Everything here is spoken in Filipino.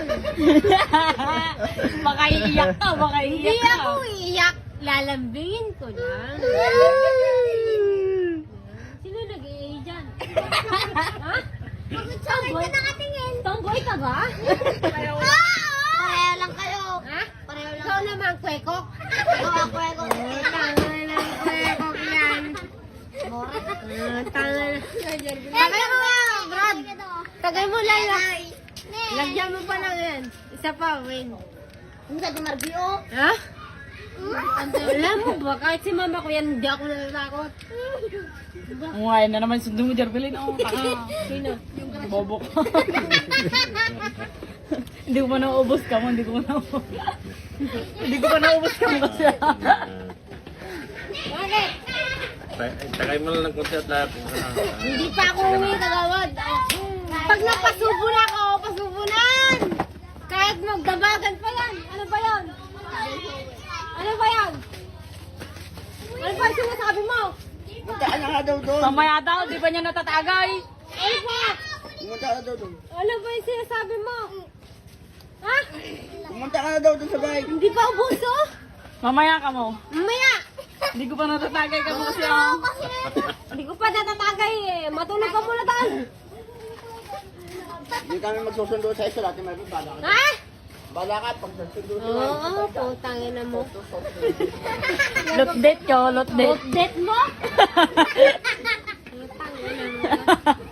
lang. Baka iiyak ka, baka Hindi iiyak ka. ako iiyak. Lalambingin ko lang. Sino nag-iiyak dyan? Ha? Bakit sa akin ka nakatingin? Tomboy ka ba? Pareho lang kayo. Ha? Pareho lang. Ikaw naman, kwekok. Oo, ako. Tanga ng kwekok yan. Tanga na. Tagay mo nga, Brad. Tagay mo lang. Lagyan mo pa lang yan. Isa pa, win. Hindi ka dumarbio. Ha? Alam mo ba, kahit si mama ko yan, hindi ako natatakot. Ngayon na naman sundo mo, Jerbilin. Oh, Sino? bobo ka. Hindi ko pa naubos ka mo, hindi ko pa naubos. Hindi ko pa naubos ka mo kasi. Bakit? Tagay mo lang ng konti at lahat. Hindi pa ako uwi, kagawad. Pag napasubo na ako, pasubunan! Kahit magdabagan pa yan. Ano ba yan? Ano ba yan? Ano ba yung sinasabi mo? Punta ka na nga daw doon. Mamaya daw, di pa niya natatagay. Ano ba? Pumunta ka na daw doon. Ano ba yung sinasabi mo? Ha? Pumunta ka na daw doon sa bahay. Hindi pa ubuso? Mamaya ka mo. Mamaya! Hindi ko pa natatagay ka mo kasi ako. Hindi ko pa natatagay eh. Matulog ka muna doon. Hindi kami magsusundo sa isa. Dati may bala ka. Ha? Bala ka pag nagsundo sila. Oo, putangin na mo. Lot date ko, lot date. Update mo? Putangin na mo.